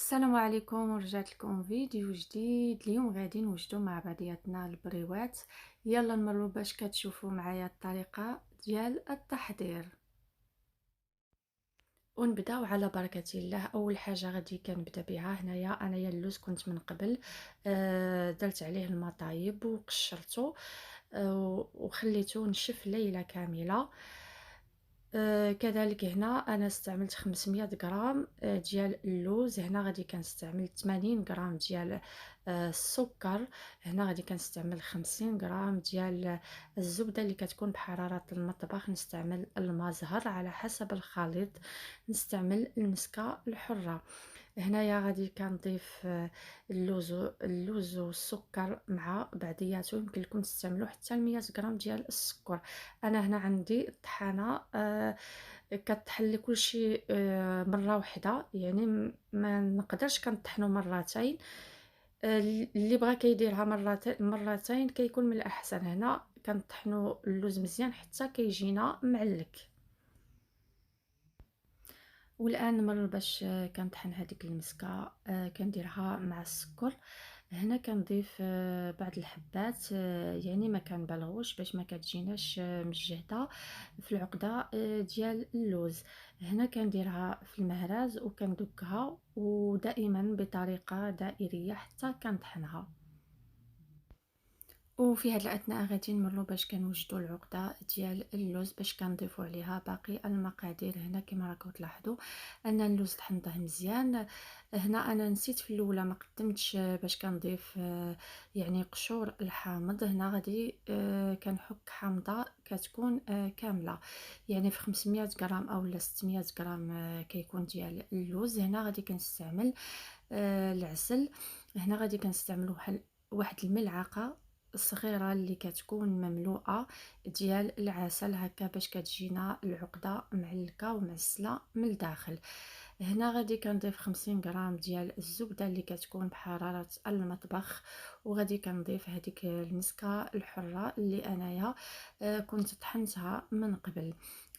السلام عليكم ورجعت لكم فيديو جديد. اليوم غادي نوجدوا مع بعضياتنا البريوات. يلا نمروا باش كتشوفوا معايا الطريقه ديال التحضير ونبداو على بركه الله. اول حاجه غادي كنبدا بها انايا اللوز كنت من قبل درت عليه الماء طايب وقشرته وخليته نشف ليله كامله. كذلك هنا انا استعملت 500 غرام ديال اللوز. هنا غادي كنستعمل 80 غرام ديال السكر. هنا غادي كنستعمل 50 غرام ديال الزبده اللي كتكون بحراره المطبخ. نستعمل الماء زهر على حسب الخليط. نستعمل المسكه الحره. هنايا غادي كنضيف اللوز والسكر مع بعضياتو. يمكن لكم تستعملوا حتى 100 غرام ديال السكر. انا هنا عندي الطحانه كتحل كلشي مره واحده، يعني ما نقدرش كنطحنوا مرتين. اللي بغى كيديرها مرتين كيكون من الاحسن. هنا كنطحنوا اللوز مزيان حتى كيجينا معلك. والان نمر باش كنطحن هذيك المسكه. كنديرها مع السكر. هنا كنضيف بعض الحبات، يعني ما كنبالغوش باش ما كتجيناش مجهده في العقده ديال اللوز. هنا كنديرها في المهراز وكندكها، ودائما بطريقه دائريه حتى كنطحنها. وفي هذه الاثناء غادي نمروا باش كنوجدوا العقده ديال اللوز باش كنضيفوا عليها باقي المقادير. هنا كما راكم تلاحظوا ان اللوز طحنته مزيان. هنا انا نسيت في الاولى ما قدمتش باش كنضيف يعني قشور الحامض. هنا غادي كنحك حامضه كتكون كامله، يعني في 500 غرام او 600 غرام كيكون ديال اللوز. هنا غادي كنستعمل العسل. هنا غادي كنستعمل واحد الملعقه صغيره اللي كتكون مملوءه ديال العسل هكا باش كتجينا العقده معلكه ومعسله من الداخل. هنا غادي كنضيف 50 غرام ديال الزبده اللي كتكون بحراره المطبخ، وغادي كنضيف هذيك المسكه الحره اللي انايا كنت طحنتها من قبل.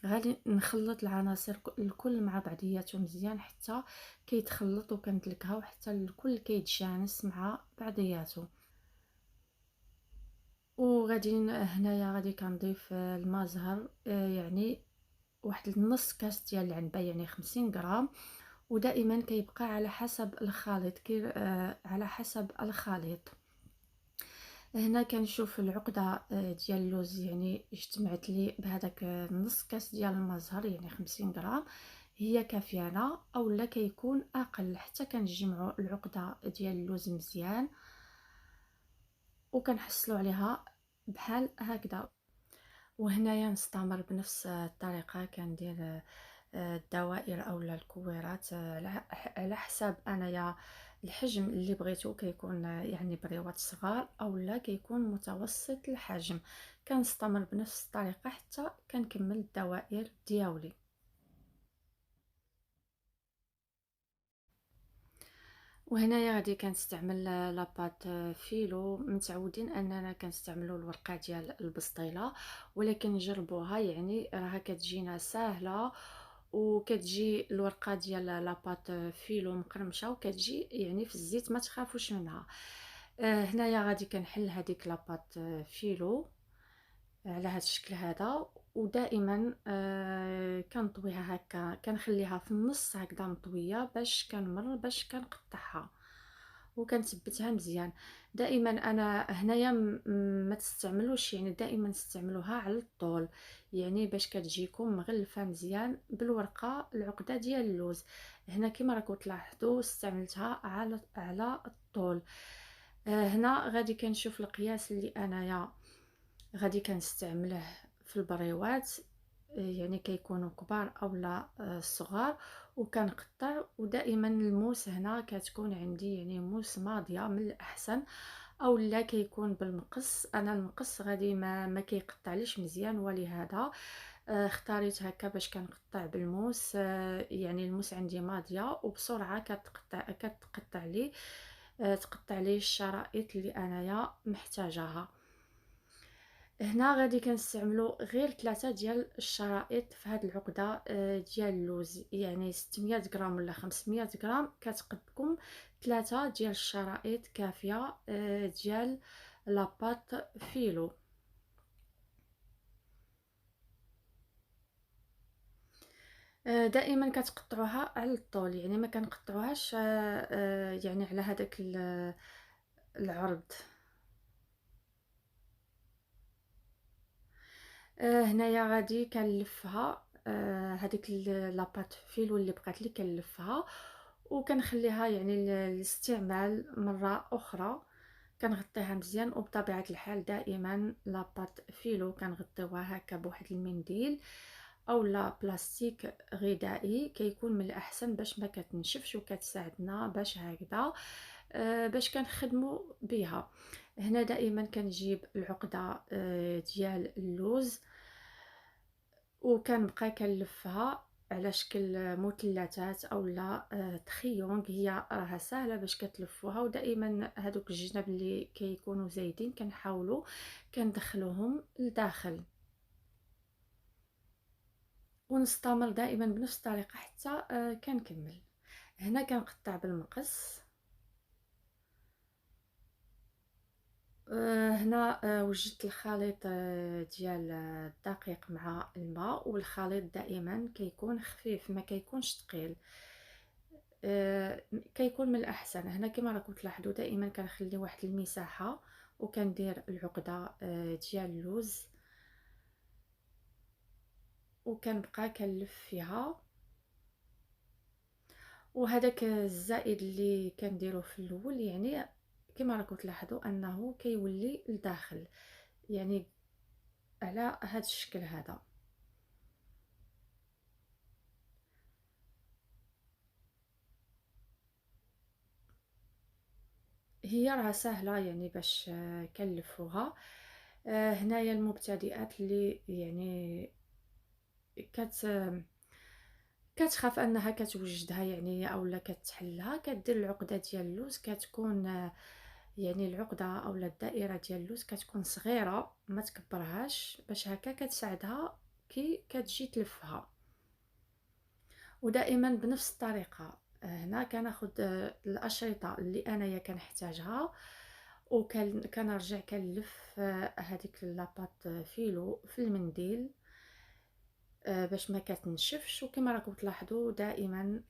غادي نخلط العناصر الكل مع بعضياتهم مزيان حتى كيتخلط وكندلكها وحتى الكل كيتجانس مع بعضياته. وغادي هنايا غادي كنضيف الماء زهر، يعني واحد النص كاس ديال العنبه، يعني 50 غرام. ودائما كيبقى على حسب الخليط على حسب الخليط. هنا كنشوف العقده ديال اللوز يعني اجتمعت لي بهذاك نص كاس ديال الماء زهر، يعني 50 غرام هي كافيانه، اولا كيكون اقل حتى كنجمعوا العقده ديال اللوز مزيان وكنحصلوا عليها بحال هكذا. وهنايا نستمر بنفس الطريقه كندير الدوائر اولا الكويرات على حساب انايا الحجم اللي بغيتو. كيكون يعني بريوات صغار اولا كيكون متوسط الحجم. كنستمر بنفس الطريقه حتى كنكمل الدوائر ديالي. وهنايا غادي كنستعمل لاباط فيلو. متعودين اننا كنستعملوا الورقه ديال البسطيله، ولكن جربوها يعني راها كتجينا سهله، وكتجي الورقه ديال لاباط فيلو مقرمشه وكتجي يعني في الزيت، ما تخافوش منها. هنايا غادي كنحل هذيك لاباط فيلو على هذا الشكل هذا، ودائما كنطويها هكا، كنخليها في النص هكذا مطويه باش كنمر باش كنقطعها وكنثبتها مزيان. دائما انا هنايا ما تستعملوش، يعني دائما استعملوها على الطول، يعني باش كتجيكم مغلفه مزيان بالورقه العقده ديال اللوز. هنا كما راكم تلاحظوا استعملتها على الطول. هنا غادي كنشوف القياس اللي انايا غادي كنستعمله في البريوات، يعني كيكونوا كبار اولا صغار، وكنقطع. ودائما الموس هنا كتكون عندي يعني موس ماضيه من الاحسن، اولا كيكون بالمقص. انا المقص غادي ما كيقطعليش مزيان، ولهذا اختاريت هكا باش كنقطع بالموس. يعني الموس عندي ماضيه وبسرعه كتقطع لي تقطع لي الشرائط اللي انايا محتاجاها. هنا غادي كنستعملو غير 3 ديال الشرائط في هاد العقدة ديال اللوز، يعني 600 غرام ولا 500 غرام كتقدكم 3 ديال الشرائط كافية ديال لاباط فيلو. دائما كتقطعوها على الطول، يعني ما كنقطعوهاش يعني على هذاك العرض. هنايا غادي كنلفها هذيك لاباط فيلو اللي بقات لي كنلفها وكنخليها يعني للاستعمال مرة أخرى. كنغطيها مزيان، وبطبيعة الحال دائما لاباط فيلو كنغطيوها هكا بواحد المنديل او لا بلاستيك غذائي، كيكون من الاحسن باش ما كتنشفش وكتساعدنا باش هكذا باش كنخدموا بها. هنا دائما كنجيب العقده ديال اللوز وكنبقى كنلفها على شكل مثلثات او لا تخيونغ. هي راها سهله باش كتلفوها، ودائما هذوك الجناب اللي كيكونوا زايدين كنحاولوا كندخلوهم لداخل، ونستمر دائما بنفس الطريقه حتى كنكمل. هنا كنقطع بالمقص. هنا وجدت الخليط ديال الدقيق مع الماء، والخليط دائما كيكون خفيف ما كيكونش ثقيل. كيكون من الاحسن. هنا كما راكم تلاحظوا دائما كنخلي واحد المساحه وكندير العقده ديال اللوز وكنبقى كنلف فيها. وهذاك الزائد اللي كنديرو في الاول يعني كما راكم تلاحظوا انه كيولي لداخل، يعني على هذا الشكل هذا. هي راه سهله يعني باش كنلفوها. هنايا المبتدئات اللي يعني كت كتخاف انها كتوجدها يعني اولا كتحلها، كدير العقده ديال اللوز. كتكون يعني العقده اولا الدائره ديال اللوز كتكون صغيره، ما تكبرهاش باش هكا كتساعدها كي كتجي تلفها. ودائما بنفس الطريقه. هنا كناخذ الاشرطه اللي انايا كنحتاجها وكنرجع كنلف هذيك لاباط فيلو في المنديل باش ما كتنشفش. وكما راكم تلاحظوا دائما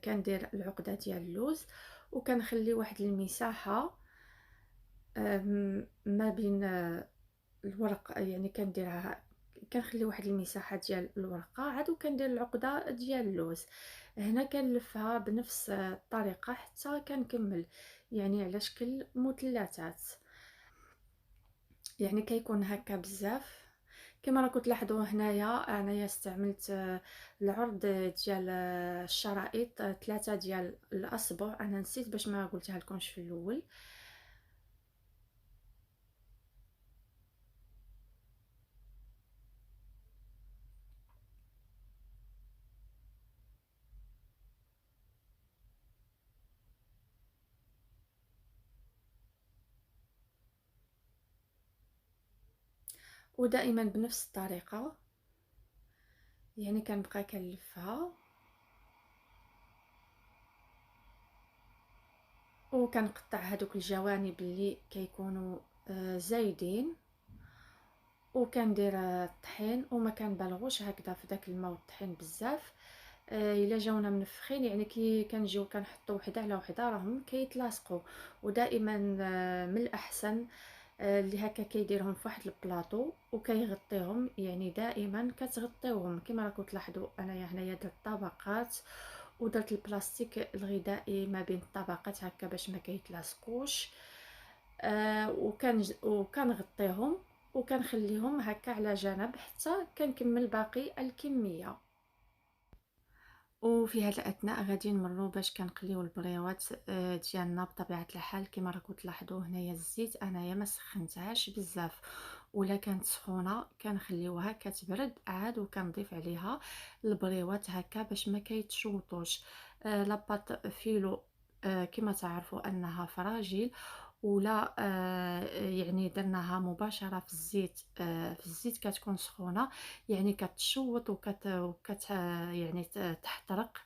كندير العقده ديال اللوز وكنخلي واحد المساحه ما بين الورق، يعني كنديرها كنخلي واحد المساحه ديال الورقه عاد وكندير العقده ديال اللوز. هنا كنلفها بنفس الطريقه حتى كنكمل يعني على شكل مثلثات، يعني كيكون هكا بزاف. كما راكم تلاحظوا هنايا انايا استعملت العرض ديال الشرائط 3 ديال الاصبع. انا نسيت باش ما قلتها لكمش في الاول. ودائما بنفس الطريقه يعني كنبقى كنلفها وكنقطع هذوك الجوانب اللي كيكونوا زايدين، وكندير الطحين وما كنبالغوش هكذا في داك الماء والطحين بزاف. الا جاونا منفخين يعني كي كنجيو كنحطو وحده على وحده راهم كيتلاصقوا. ودائما من الاحسن اللي هكا كيديرهم في واحد البلاطو وكيغطيهم، يعني دائما كتغطيوهم. كما راكم تلاحظوا انايا هنايا درت طبقات ودرت البلاستيك الغذائي ما بين الطبقات هكا باش ما كيتلاصقوش. وكنغطيهم وكنخليهم هكا على جنب حتى كنكمل باقي الكميه. وفي هذا الاثناء غادي نمروا باش كنقليو البريوات ديالنا. بطبيعه الحال كما راكم تلاحظوا هنايا الزيت انايا ما سخنتهاش بزاف، ولا كانت سخونه كنخليوها كتبرد عاد وكنضيف عليها البريوات هكا باش ما كيتشوطوش. لاباط فيلو كما تعرفوا انها فراجيل ولا يعني درناها مباشرة في الزيت، في الزيت كتكون سخونة، يعني كتشوط يعني تحترق.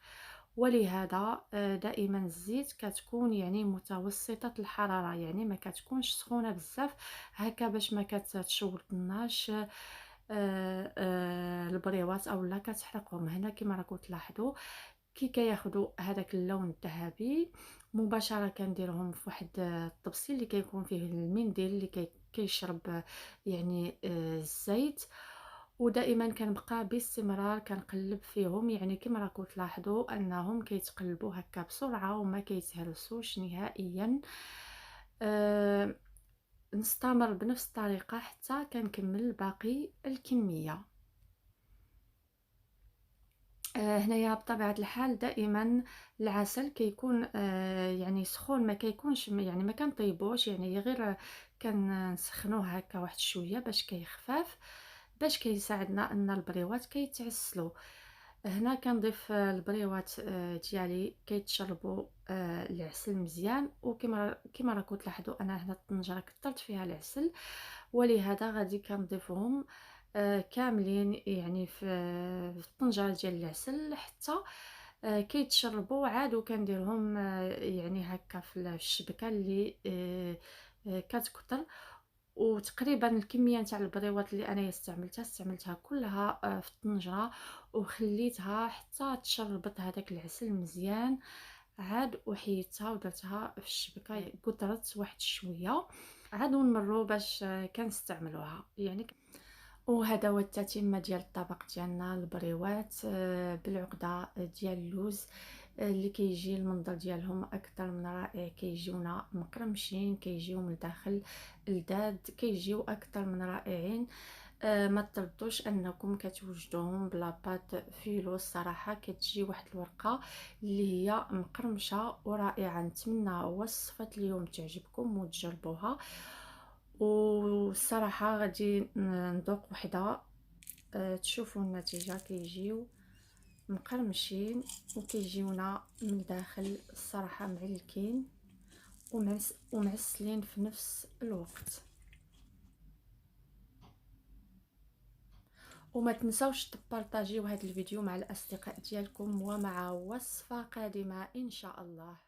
ولهذا دائما الزيت كتكون يعني متوسطة الحرارة، يعني ما كتكونش سخونة بزاف هكا باش ما كتشوطناش البريوات اولا كتحرقهم. هنا كما راكم تلاحظوا كي كياخدوا هذاك اللون الذهبي مباشرة كنديرهم في واحد الطبسيل اللي كيكون فيه المنديل اللي كيشرب يعني الزيت. ودائما كنبقى باستمرار كنقلب فيهم، يعني كما راكم تلاحظوا انهم كيتقلبوا هكا بسرعة وما كيتهرسوش نهائيا. أه نستمر بنفس الطريقة حتى كنكمل باقي الكمية. هنايا بطبيعة الحال دائما العسل كيكون يعني سخون، ما كيكونش يعني ما كنطيبوش، يعني غير كنسخنوه هكا واحد شوية باش كيخفاف، باش كيساعدنا ان البريوات كيتعسلوا. هنا كنضيف البريوات ديالي كيتشربوا العسل مزيان، وكما راكم تلاحظوا انا هنا الطنجرة كثرت فيها العسل، ولهذا غادي كنضيفهم كاملين يعني في الطنجرة ديال العسل حتى كيتشربوا عاد. وكنديرهم يعني هكا في الشبكة اللي كتكثر. وتقريبا الكميه نتاع البريوات اللي انا استعملتها كلها في الطنجره، وخليتها حتى تشربت هذاك العسل مزيان. عاد وحيدتها ودرتها في الشبكه قطرت واحد شويه، عاد نمروا باش كنستعملوها يعني. وهذا هو التتمه ديال الطبق ديالنا البريوات بالعقده ديال اللوز، اللي كيجي المنظر ديالهم اكثر من رائع، كيجيونا مقرمشين، كيجيو من الداخل لداد، كيجيو اكثر من رائعين. ما تردوش انكم كتوجدوهم بلا بات فيلو، الصراحه كتجي واحد الورقه اللي هي مقرمشه ورائعه. نتمنى وصفه اليوم تعجبكم وتجربوها، والصراحه غادي نذوق وحده تشوفوا النتيجه. كيجيو مقرمشين وكيجيونا من الداخل الصراحه معلكين ومعسلين في نفس الوقت. وما تنسوش تبارطاجيو هذا الفيديو مع الاصدقاء ديالكم ومع وصفه قادمه ان شاء الله.